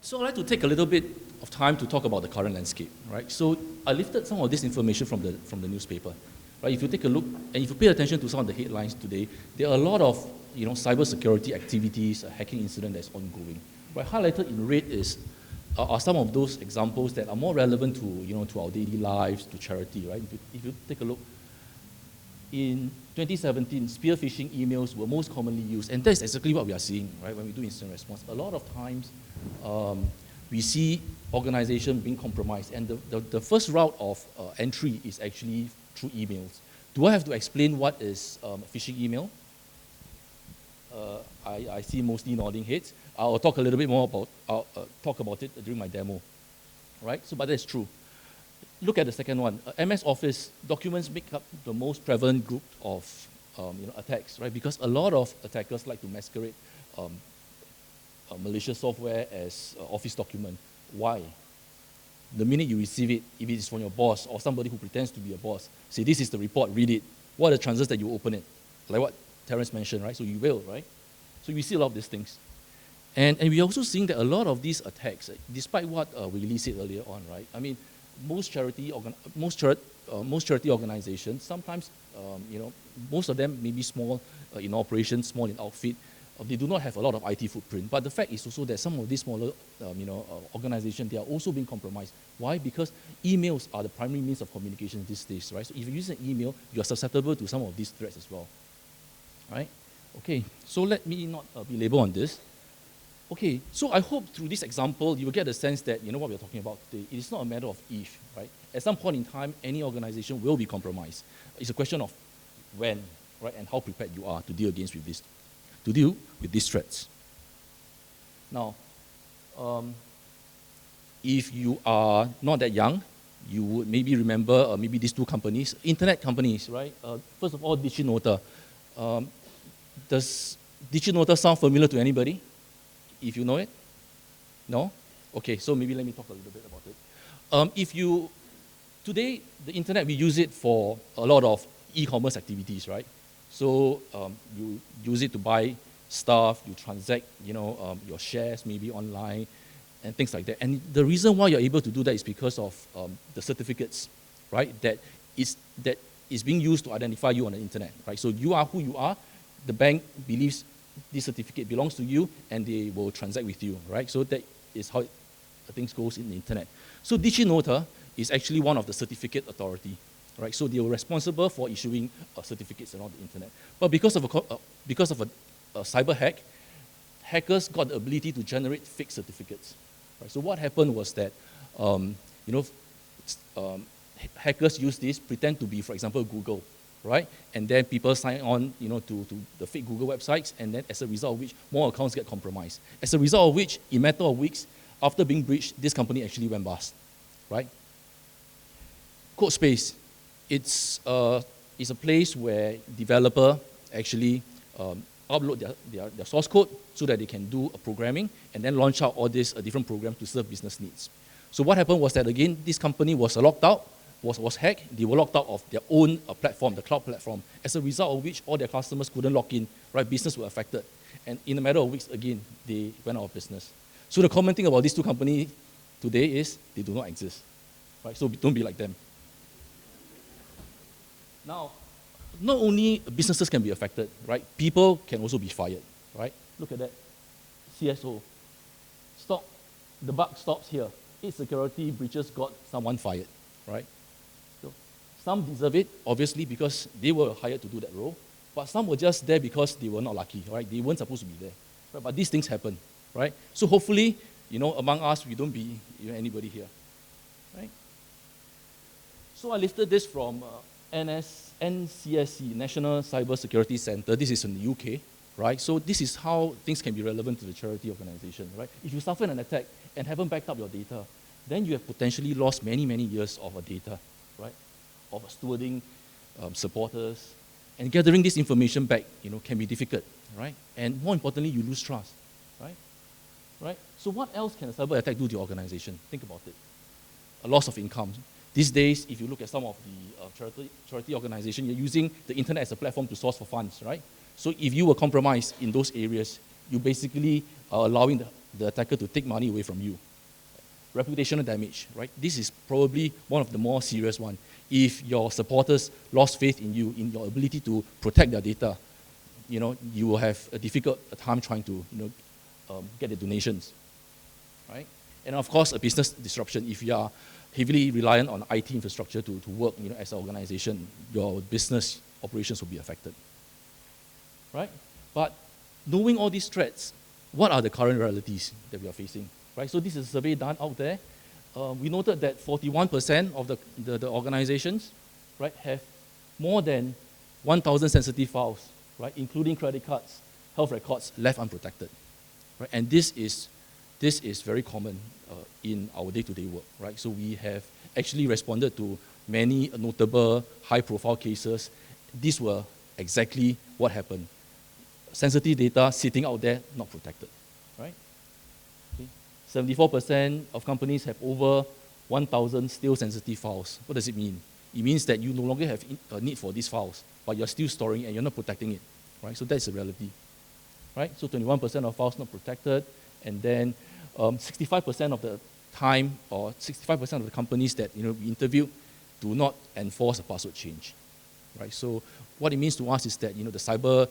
So I'd like to take a little bit of time to talk about the current landscape, right? So I lifted some of this information from the newspaper, right? If you take a look and if you pay attention to some of the headlines today, there are a lot of cybersecurity activities, a hacking incident that's ongoing. Right? Highlighted in red are some of those examples that are more relevant to our daily lives, to charity, right? If you take a look, in 2017, spear phishing emails were most commonly used, and that's exactly what we are seeing, right? When we do incident response, a lot of times we see organizations being compromised, and the first route of entry is actually through emails. Do I have to explain what is a phishing email? I see mostly nodding heads. I'll talk a little bit more about it during my demo, right? But that's true. Look at the second one. MS Office documents make up the most prevalent group of attacks, right? Because a lot of attackers like to masquerade malicious software as Office document. Why? The minute you receive it, if it is from your boss or somebody who pretends to be a boss, say, this is the report, read it. What are the chances that you open it? Like what Terence mentioned, right? So you will, right? So we see a lot of these things. And we're also seeing that a lot of these attacks, despite what Willie said earlier on, right? I mean, most charity organizations, sometimes, most of them may be small in operation, small in outfit. They do not have a lot of IT footprint. But the fact is also that some of these smaller, organizations, they are also being compromised. Why? Because emails are the primary means of communication these days, right? So if you use an email, you are susceptible to some of these threats as well, right? Okay, so let me not belabor on this. Okay, so I hope through this example, you will get a sense that, what we're talking about today, it is not a matter of if, right? At some point in time, any organization will be compromised. It's a question of when, right, and how prepared you are to deal with these threats. Now, if you are not that young, you would maybe remember maybe these two companies, internet companies, right? First of all, DigiNota. Does DigiNota sound familiar to anybody? If you know it? No? Okay, so maybe let me talk a little bit about it. Today, the internet, we use it for a lot of e-commerce activities, right? So you use it to buy stuff, you transact, your shares maybe online, and things like that. And the reason why you're able to do that is because of the certificates, right? That is being used to identify you on the internet, right? So you are who you are. The bank believes this certificate belongs to you, and they will transact with you, right? So that is how things goes in the internet. So DigiNota is actually one of the certificate authority, right? So they were responsible for issuing certificates around the internet. But because of a cyber hack, hackers got the ability to generate fake certificates, right? So what happened was that, hackers use this, pretend to be, for example, Google, right? And then people sign on, to the fake Google websites, and then as a result of which, more accounts get compromised. As a result of which, in a matter of weeks, after being breached, this company actually went bust, right? CodeSpace, it's a place where developer actually upload their source code so that they can do a programming and then launch out all these different programs to serve business needs. So what happened was that, again, this company was locked out, was hacked. They were locked out of their own platform, the cloud platform, as a result of which all their customers couldn't log in, right? Business were affected. And in a matter of weeks, again, they went out of business. So the common thing about these two companies today is they do not exist, right? So don't be like them. Now, not only businesses can be affected, right? People can also be fired, right? Look at that. CSO. The buck stops here. 8 security breaches got someone fired, right? So some deserve it, obviously, because they were hired to do that role. But some were just there because they were not lucky, right? They weren't supposed to be there. Right? But these things happen, right? So hopefully, among us, we don't be anybody here, right? So I lifted this from NCSC, National Cyber Security Center. This is in the UK, right? So this is how things can be relevant to the charity organization, right? If you suffer an attack and haven't backed up your data, then you have potentially lost many, many years of data, right? Of stewarding supporters. And gathering this information back, can be difficult, right? And more importantly, you lose trust, right? Right? So what else can a cyber attack do to your organization? Think about it. A loss of income. These days, if you look at some of the charity organizations, you're using the internet as a platform to source for funds, right? So if you were compromised in those areas, you basically are allowing the attacker to take money away from you. Reputational damage, right? This is probably one of the more serious ones. If your supporters lost faith in you, in your ability to protect their data, you will have a difficult time trying to, get the donations, right? And of course, a business disruption. If you are heavily reliant on IT infrastructure to work, as an organization, your business operations will be affected, right? But knowing all these threats, what are the current realities that we are facing, right? So this is a survey done out there. We noted that 41% of the organizations, right, have more than 1,000 sensitive files, right, including credit cards, health records left unprotected, right? And this is very common in our day-to-day work, right? So we have actually responded to many notable high-profile cases. These were exactly what happened. Sensitive data sitting out there, not protected, right? Okay. 74% of companies have over 1,000 still sensitive files. What does it mean? It means that you no longer have a need for these files, but you're still storing it and you're not protecting it, right? So that's the reality, right? So 21% of files not protected, and then 65% of the time, or 65% of the companies that we interviewed do not enforce a password change, right? So what it means to us is that the cyber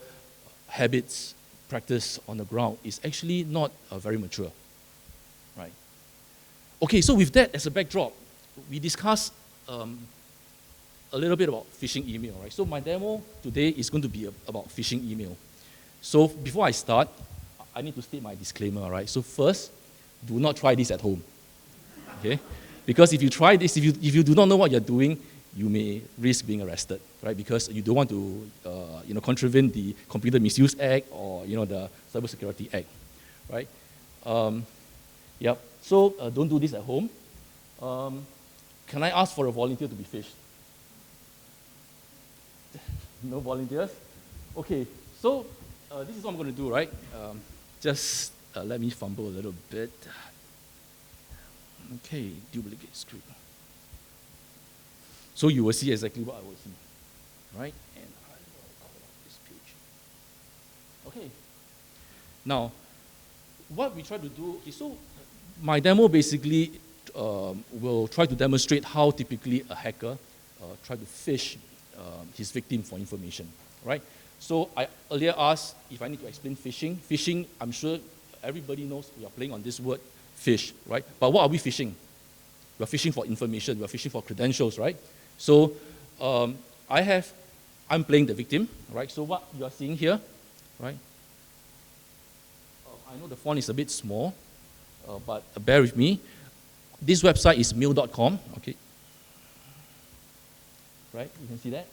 habits practice on the ground is actually not very mature, right? Okay, so with that as a backdrop, we discussed a little bit about phishing email, right? So my demo today is going to be about phishing email. So before I start, I need to state my disclaimer, right? So first, do not try this at home, okay? Because if you try this, if you do not know what you're doing, you may risk being arrested, right? Because you don't want to, contravene the Computer Misuse Act or, the Cybersecurity Act, right? Yep. So don't do this at home. Can I ask for a volunteer to be phished? No volunteers? Okay. So this is what I'm going to do, right? Just let me fumble a little bit. Okay, duplicate screen. So you will see exactly what I will see, right? And I will call out this page. Okay. Now, what we try to do is, so my demo basically will try to demonstrate how typically a hacker try to phish his victim for information, right? So I earlier asked if I need to explain phishing. Phishing, I'm sure everybody knows we are playing on this word, phish, right? But what are we phishing? We are phishing for information, we are phishing for credentials, right? So I'm playing the victim, right? So what you are seeing here, right? I know the font is a bit small, but bear with me. This website is mail.com, okay? Right, you can see that?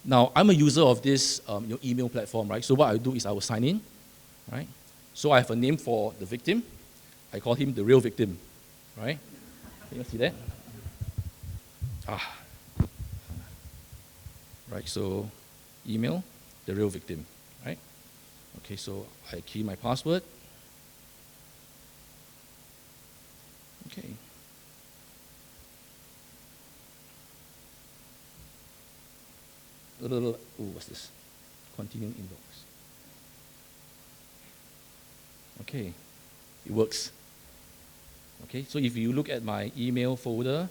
Now, I'm a user of this email platform, right? So what I do is I will sign in, right? So I have a name for the victim. I call him the real victim, right? Can you see that? Right, so email, the real victim, right? Okay, so I key my password. Okay. What's this? Continuing inbox. Okay, it works. Okay, so if you look at my email folder,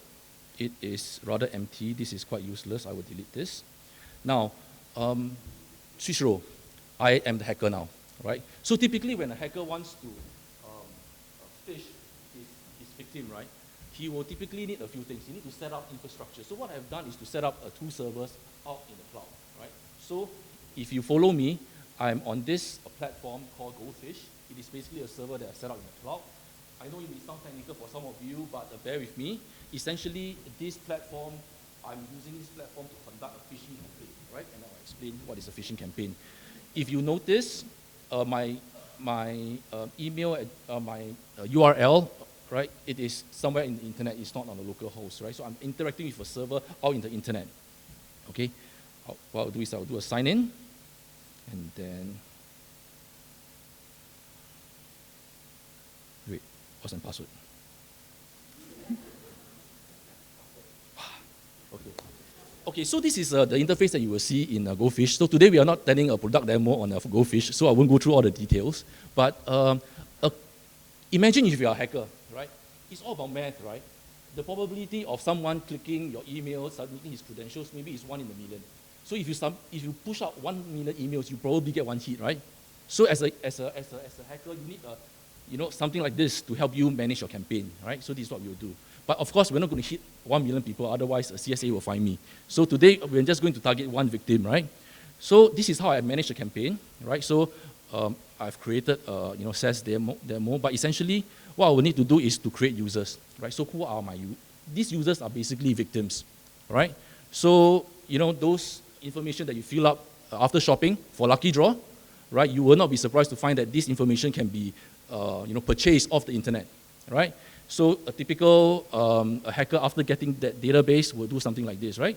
it is rather empty. This is quite useless. I will delete this. Now, switch role. I am the hacker now, right? So typically when a hacker wants to phish his victim, right, he will typically need a few things. He needs to set up infrastructure. So what I've done is to set up 2 servers out in the cloud, right? So if you follow me, I'm on this platform called Goldfish. It is basically a server that I set up in the cloud. I know it may sound technical for some of you, but bear with me. Essentially, this platform, I'm using this platform to conduct a phishing campaign, right? And I'll explain what is a phishing campaign. If you notice, my email, my URL, right, it is somewhere in the internet. It's not on a local host, right? So I'm interacting with a server out in the internet, okay? What I'll do is I'll do a sign in, and then, wait, what's my password? Okay. Okay, so this is the interface that you will see in Goldfish. So today we are not telling a product demo on Goldfish, so I won't go through all the details. But imagine if you are a hacker, right? It's all about math, right? The probability of someone clicking your email, submitting his credentials, maybe is 1 in a million. So if you push out 1 million emails, you probably get one hit, right? So as a hacker, you need something like this to help you manage your campaign, right? So this is what we'll do. But of course, we're not going to hit 1 million people, otherwise a CSA will find me. So today, we're just going to target one victim, right? So this is how I manage the campaign, right? So I've created a SaaS demo, but essentially, what I will need to do is to create users, right? So who are these users are basically victims, right? So, those information that you fill up after shopping for Lucky Draw, right? You will not be surprised to find that this information can be, purchased off the internet, right? So a typical a hacker, after getting that database, will do something like this, right?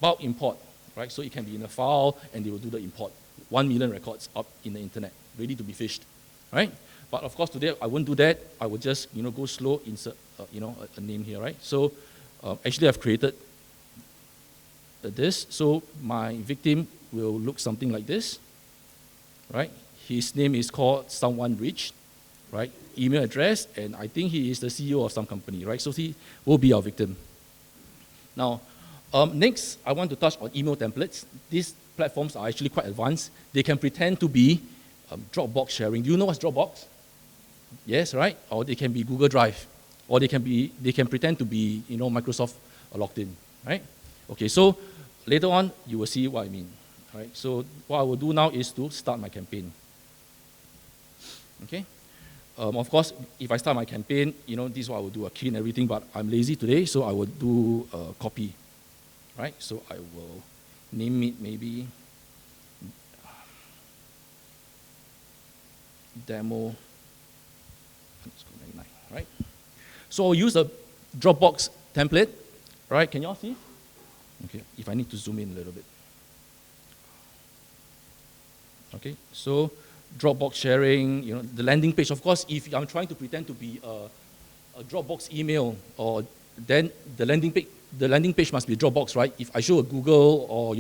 Bulk import, right? So it can be in a file, and they will do the import. 1 million records up in the internet, ready to be fished, right? But of course, today I won't do that. I will just, go slow, insert, a name here, right? So actually, I've created this. So my victim will look something like this, right? His name is called Someone Rich, right? Email address, and I think he is the CEO of some company, right? So he will be our victim. Now, next, I want to touch on email templates. These platforms are actually quite advanced. They can pretend to be Dropbox sharing. Do you know what's Dropbox? Yes, right? Or they can be Google Drive, or they can pretend to be Microsoft logged in, right? Okay, so later on you will see what I mean, right? So what I will do now is to start my campaign. Okay. Of course, if I start my campaign, this is what I will do. I key in everything, but I'm lazy today, so I will do copy, right? So I will name it maybe demo _99, right? So I'll use a Dropbox template, right? Can you all see? Okay, if I need to zoom in a little bit. Okay, so Dropbox sharing, the landing page. Of course, if I'm trying to pretend to be a Dropbox email, or then the landing page must be Dropbox, right? If I show a Google or a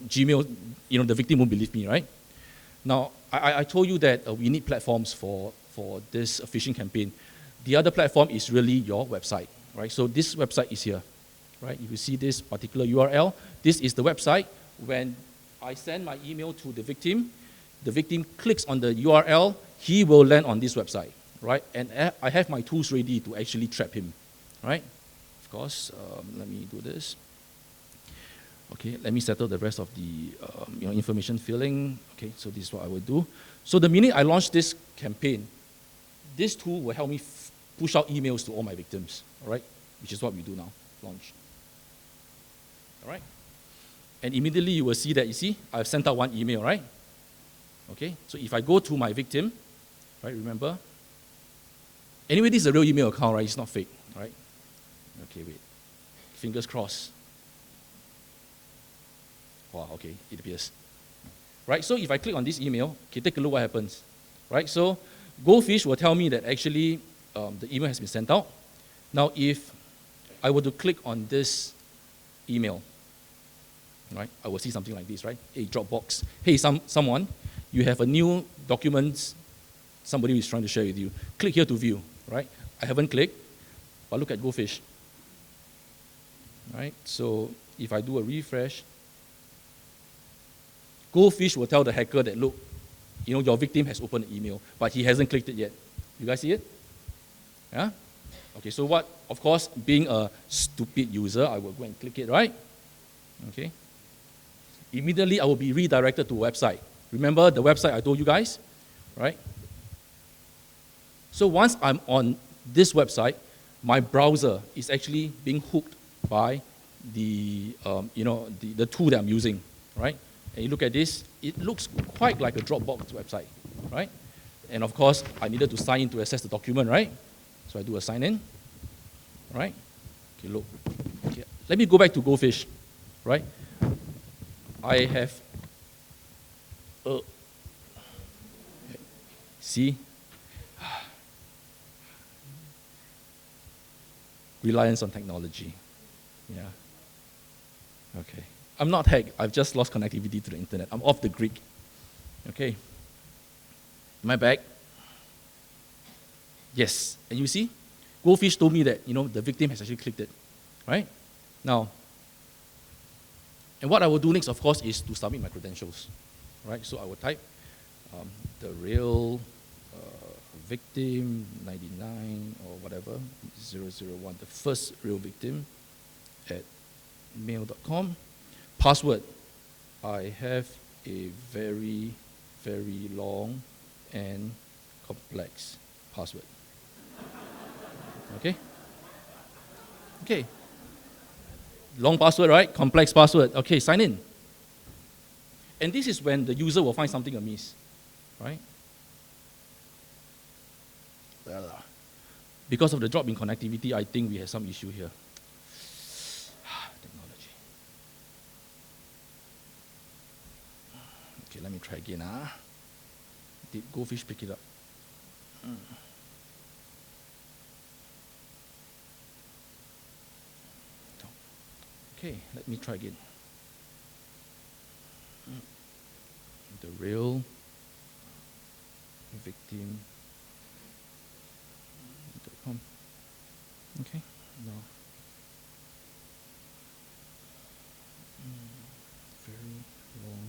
Gmail, the victim won't believe me, right? Now, I told you that we need platforms for this phishing campaign. The other platform is really your website, right? So this website is here, right? If you see this particular URL, this is the website. When I send my email to the victim clicks on the URL, he will land on this website, right? And I have my tools ready to actually trap him, right? Of course, let me do this. Okay, let me settle the rest of the information filling. Okay, so this is what I will do. So the minute I launch this campaign, this tool will help me push out emails to all my victims, all right? Which is what we do now, launch. All right? And immediately you will see that, I've sent out one email, right? Okay, so if I go to my victim, right, remember? Anyway, this is a real email account, right? It's not fake, right? Okay, wait. Fingers crossed. Wow, okay, it appears. Right, so if I click on this email, okay, take a look what happens. Right, so Goldfish will tell me that actually the email has been sent out. Now, if I were to click on this email, right, I will see something like this, right? Hey, Dropbox. Hey, someone, you have a new document somebody is trying to share with you. Click here to view, right? I haven't clicked, but look at Goldfish. Right, so if I do a refresh, Goldfish will tell the hacker that, look, your victim has opened the email, but he hasn't clicked it yet. You guys see it? Yeah? Okay, so what, of course, being a stupid user, I will go and click it, right? Okay. Immediately, I will be redirected to a website. Remember the website I told you guys? Right? So once I'm on this website, my browser is actually being hooked by the tool that I'm using, right? And you look at this, it looks quite like a Dropbox website, right? And of course, I needed to sign in to access the document, right? So I do a sign in, right? Okay, look. Okay. Let me go back to Goldfish, right? I have, see? Reliance on technology, yeah. Okay. I'm not hacked. I've just lost connectivity to the internet. I'm off the grid. Okay. Am I back? Yes. And you see, Goldfish told me that, the victim has actually clicked it, right? Now, and what I will do next, of course, is to submit my credentials, right? So I will type the real victim 99 or whatever, 001, the first real victim at mail.com. Password, I have a very, very long and complex password. Okay? Okay. Long password, right? Complex password. Okay, sign in. And this is when the user will find something amiss, right? Because of the drop in connectivity, I think we have some issue here. Technology. Okay, let me try again. Did Goldfish pick it up? Okay, let me try again. The real victim. Okay, no. Very long.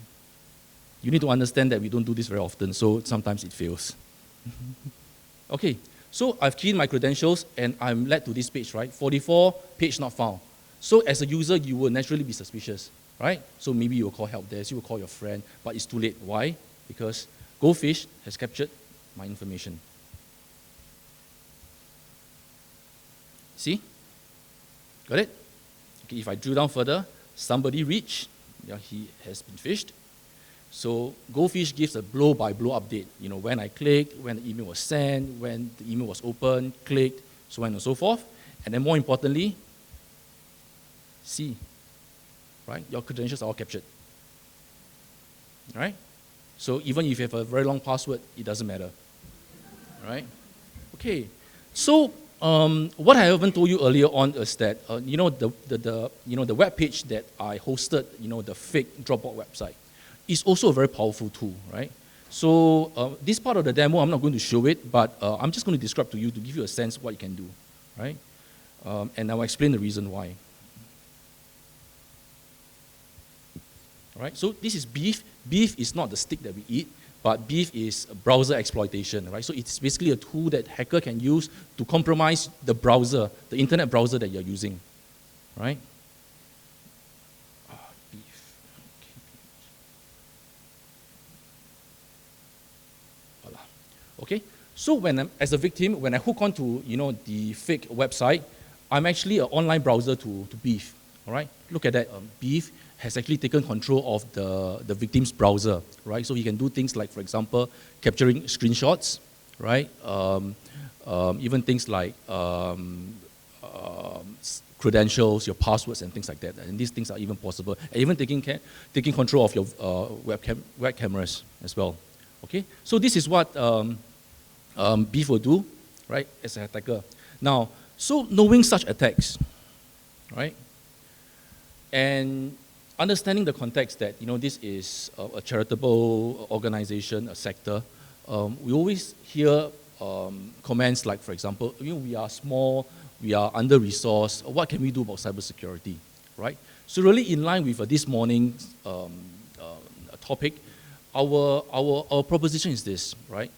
You need to understand that we don't do this very often, so sometimes it fails. Okay, so I've keyed my credentials and I'm led to this page, right? 44, page not found. So as a user, you will naturally be suspicious, right? So maybe you will call help desk, you will call your friend, but it's too late. Why? Because Goldfish has captured my information. See? Got it? Okay, if I drill down further, somebody reached, he has been fished. So Goldfish gives a blow-by-blow update. When I clicked, when the email was sent, when the email was opened, clicked, so on and so forth. And then more importantly, see, right? Your credentials are all captured. Right? So even if you have a very long password, it doesn't matter. Right? Okay. So what I haven't told you earlier on is that the web page that I hosted, the fake Dropbox website, is also a very powerful tool, right? So this part of the demo, I'm not going to show it, but I'm just going to describe to you to give you a sense of what you can do, right? And I'll explain the reason why. All right, so this is beef. Beef is not the stick that we eat, but beef is browser exploitation, right? So it's basically a tool that hacker can use to compromise the browser, the internet browser that you're using, right? Beef. Voila. Okay, so as a victim, when I hook onto the fake website, I'm actually an online browser to Beef. All right, look at that. Beef has actually taken control of the victim's browser, right? So he can do things like, for example, capturing screenshots, right? Even things like credentials, your passwords, and things like that. And these things are even possible. And even taking control of your web cameras as well. Okay, so this is what Beef will do, right? As an attacker. Now, so knowing such attacks, right? And understanding the context that this is a charitable organization, a sector, we always hear comments like, for example, we are small, we are under-resourced. What can we do about cybersecurity, right? So really, in line with this morning's topic, our proposition is this, right?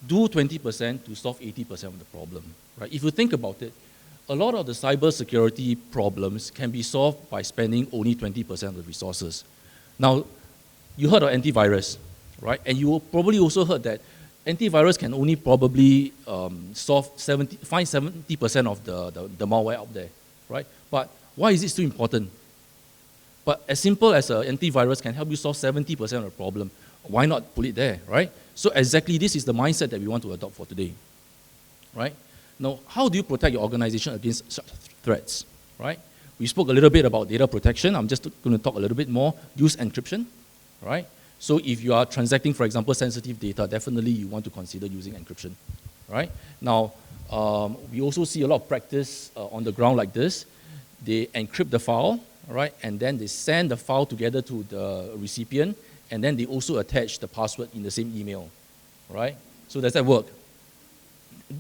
Do 20% to solve 80% of the problem, right? If you think about it, a lot of the cybersecurity problems can be solved by spending only 20% of the resources. Now, you heard of antivirus, right? And you probably also heard that antivirus can only probably find 70% of the malware out there, right? But why is it still important? But as simple as an antivirus can help you solve 70% of the problem, why not put it there, right? So exactly this is the mindset that we want to adopt for today, right? Now, how do you protect your organization against such threats, right? We spoke a little bit about data protection. I'm just going to talk a little bit more. Use encryption, right? So if you are transacting, for example, sensitive data, definitely you want to consider using encryption, right? Now, we also see a lot of practice on the ground like this. They encrypt the file, all right? And then they send the file together to the recipient, and then they also attach the password in the same email, right? So does that work?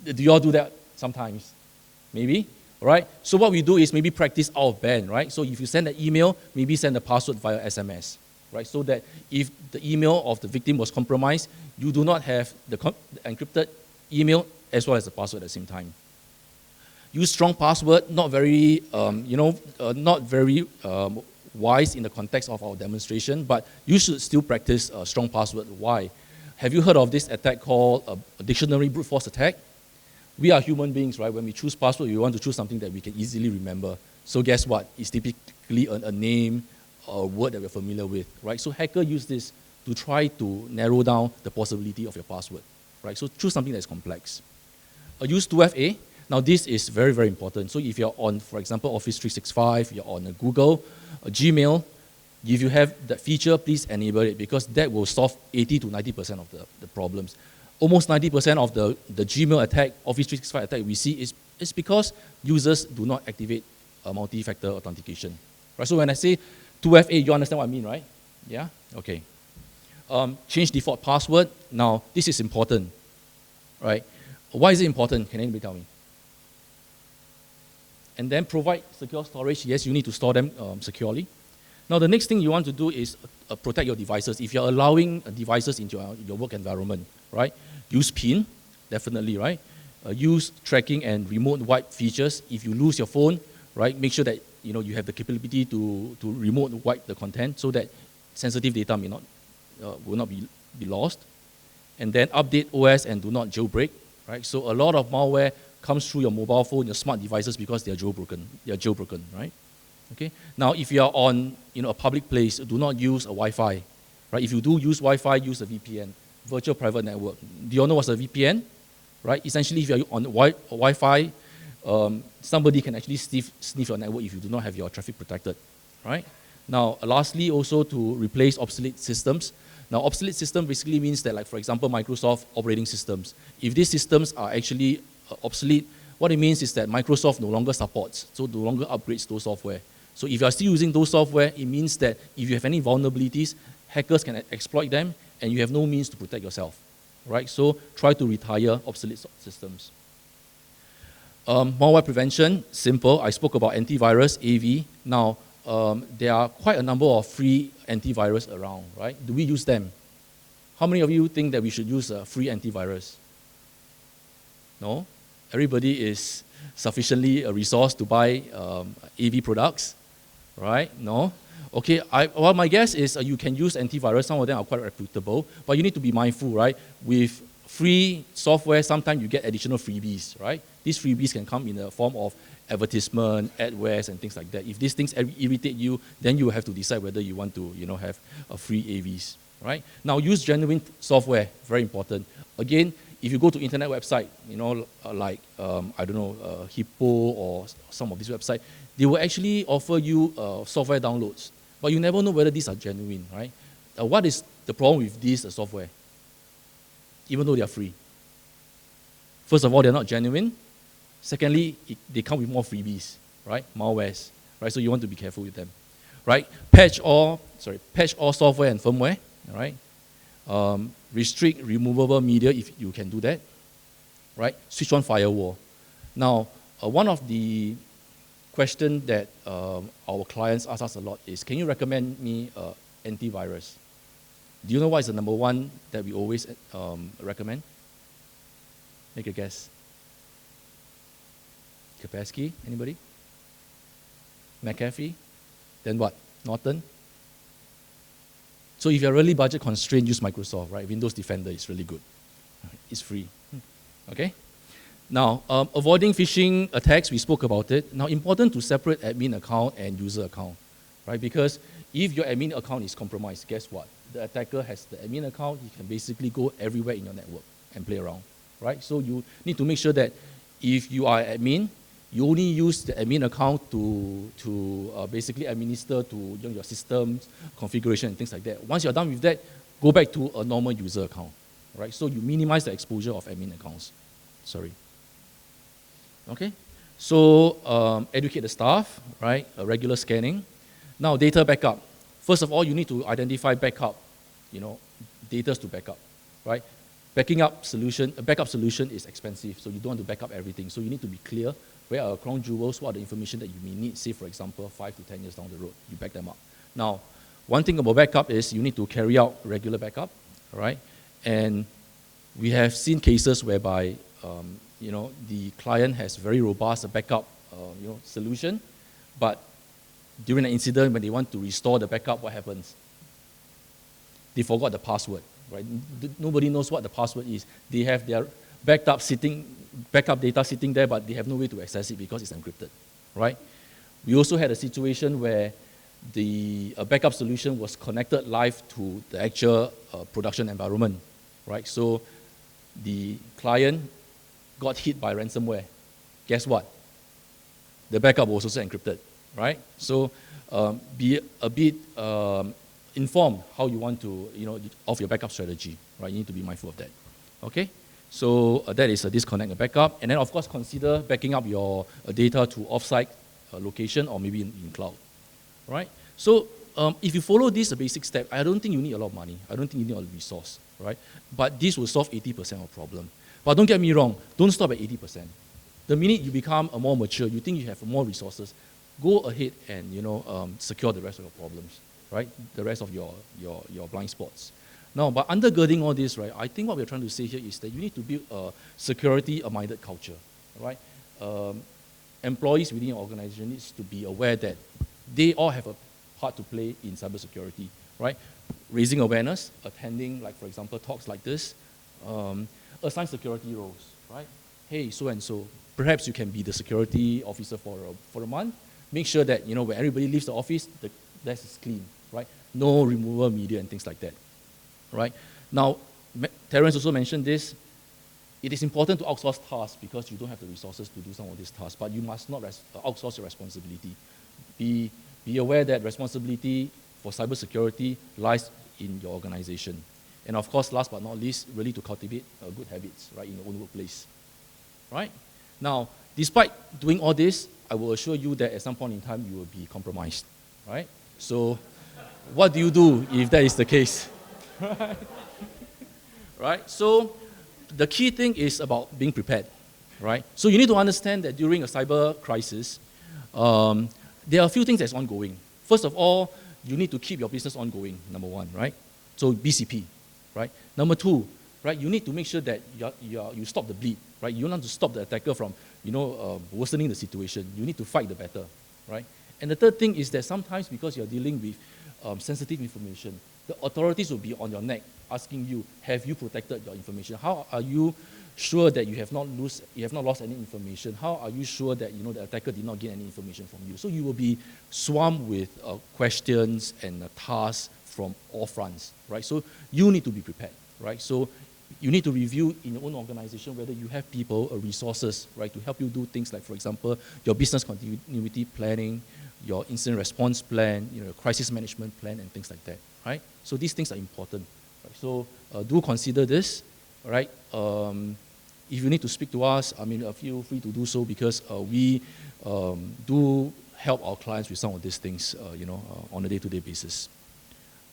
Do you all do that sometimes? Maybe, right? So what we do is maybe practice out of band, right? So if you send an email, maybe send the password via SMS, right? So that if the email of the victim was compromised, you do not have the encrypted email as well as the password at the same time. Use strong password, not very, not very wise in the context of our demonstration, but you should still practice a strong password. Why? Have you heard of this attack called a dictionary brute force attack? We are human beings, right? When we choose password, we want to choose something that we can easily remember. So guess what? It's typically a name or a word that we're familiar with, right? So hacker use this to try to narrow down the possibility of your password, right? So choose something that's complex. Use 2FA. Now this is very, very important. So if you're on, for example, Office 365, you're on Google, Gmail, if you have that feature, please enable it because that will solve 80 to 90% of the problems. Almost 90% of the Gmail attack, Office 365 attack we see is because users do not activate multi-factor authentication. Right? So when I say 2FA, you understand what I mean, right? Yeah? Okay. Change default password. Now, this is important, right? Why is it important? Can anybody tell me? And then provide secure storage. Yes, you need to store them securely. Now, the next thing you want to do is protect your devices. If you're allowing devices into your work environment, right? Use PIN, definitely, right? Use tracking and remote wipe features. If you lose your phone, right, make sure that you have the capability to remote wipe the content so that sensitive data will not be lost. And then update OS and do not jailbreak, right? So a lot of malware comes through your mobile phone, your smart devices because they are jailbroken. They are jailbroken, right? Okay. Now, if you are on a public place, do not use a Wi-Fi, right? If you do use Wi-Fi, use a VPN, virtual private network. Do you all know what's a VPN? Right? Essentially, if you are on Wi-Fi, somebody can actually sniff your network if you do not have your traffic protected, right? Now, lastly, also to replace obsolete systems. Now, obsolete system basically means that, like for example, Microsoft operating systems. If these systems are actually obsolete, what it means is that Microsoft no longer supports, so no longer upgrades those software. So if you are still using those software, it means that if you have any vulnerabilities, hackers can exploit them, and you have no means to protect yourself, right? So try to retire obsolete systems. Malware prevention, simple. I spoke about antivirus, AV. Now, there are quite a number of free antivirus around, right? Do we use them? How many of you think that we should use a free antivirus? No? Everybody is sufficiently resourced to buy AV products, right? No? Okay, well, my guess is you can use antivirus. Some of them are quite reputable, but you need to be mindful, right? With free software, sometimes you get additional freebies, right? These freebies can come in the form of advertisement, adwares, and things like that. If these things irritate you, then you have to decide whether you want to, have a free AVs, right? Now, use genuine software, very important. Again, if you go to internet website, like, I don't know, Hippo or some of these websites, they will actually offer you software downloads. But you never know whether these are genuine, right? What is the problem with these software? Even though they are free. First of all, they're not genuine. Secondly, they come with more freebies, right? Malwares, right? So you want to be careful with them, right? Patch all software and firmware, right? Restrict removable media if you can do that, right? Switch on firewall. Now, one of the questions that our clients ask us a lot is, can you recommend me antivirus? Do you know what is the number one that we always recommend? Make a guess. Kaspersky, anybody? McAfee? Then what? Norton? So if you're really budget constrained, use Microsoft, right? Windows Defender is really good. It's free. Okay? Now, avoiding phishing attacks, we spoke about it. Now, important to separate admin account and user account, right? Because if your admin account is compromised, guess what? The attacker has the admin account. He can basically go everywhere in your network and play around, right? So you need to make sure that if you are admin, you only use the admin account to basically administer to your systems, configuration, and things like that. Once you're done with that, go back to a normal user account, right? So you minimize the exposure of admin accounts. Sorry. Okay? So educate the staff, right? Regular scanning. Now, data backup. First of all, you need to identify backup, data to backup, right? A backup solution is expensive, so you don't want to back up everything. So you need to be clear where are crown jewels, what are the information that you may need, say, for example, 5 to 10 years down the road, you back them up. Now, one thing about backup is you need to carry out regular backup, right? And we have seen cases whereby, the client has very robust backup, solution, but during an incident, when they want to restore the backup, what happens? They forgot the password, right? Nobody knows what the password is. They have their backup data sitting there, but they have no way to access it because it's encrypted, right? We also had a situation where the backup solution was connected live to the actual production environment, right? So the client got hit by ransomware. Guess what? The backup was also encrypted, right? So be a bit informed how you want to, of your backup strategy, right? You need to be mindful of that, okay? So that is a disconnect, a backup. And then, of course, consider backing up your data to offsite location or maybe in cloud, right? So if you follow this basic step, I don't think you need a lot of money. I don't think you need a lot of resource, right? But this will solve 80% of problem. But don't get me wrong, don't stop at 80%. The minute you become more mature, you think you have more resources, go ahead and secure the rest of your problems, right? The rest of your blind spots. Now, by undergirding all this, right, I think what we're trying to say here is that you need to build a security-minded culture, right? Employees within your organization needs to be aware that they all have a part to play in cybersecurity, right? Raising awareness, attending, like for example, talks like this, assign security roles, right? Hey, so and so, perhaps you can be the security officer for a month. Make sure that when everybody leaves the office, the desk is clean, right? No removal media and things like that. Right? Now, Terence also mentioned this. It is important to outsource tasks because you don't have the resources to do some of these tasks, but you must not outsource your responsibility. Be aware that responsibility for cybersecurity lies in your organization. And of course, last but not least, really to cultivate good habits, right, in your own workplace. Right? Now, despite doing all this, I will assure you that at some point in time, you will be compromised. Right? So, what do you do if that is the case? Right? So the key thing is about being prepared, right? So you need to understand that during a cyber crisis, there are a few things that's ongoing. First of all, you need to keep your business ongoing, number one, right? So BCP, right? Number two, right? You need to make sure that you stop the bleed, right? You want to stop the attacker from, worsening the situation. You need to fight the battle, right? And the third thing is that sometimes because you're dealing with sensitive information, the authorities will be on your neck asking you, have you protected your information? How are you sure that you have not lost any information? How are you sure that the attacker did not gain any information from you? So you will be swarmed with questions and tasks from all fronts, right? So you need to be prepared, right? So you need to review in your own organization whether you have people or resources, right, to help you do things like, for example, your business continuity planning, your incident response plan, your crisis management plan, and things like that, right? So these things are important. Right? So do consider this, right? If you need to speak to us, feel free to do so because we do help our clients with some of these things, on a day-to-day basis.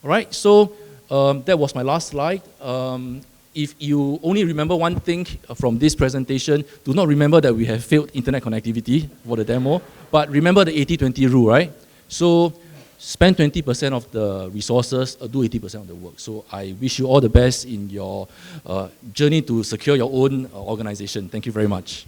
All right, so that was my last slide. If you only remember one thing from this presentation, do not remember that we have failed internet connectivity for the demo, but remember the 80-20 rule, right? So spend 20% of the resources, do 80% of the work. So I wish you all the best in your journey to secure your own organization. Thank you very much.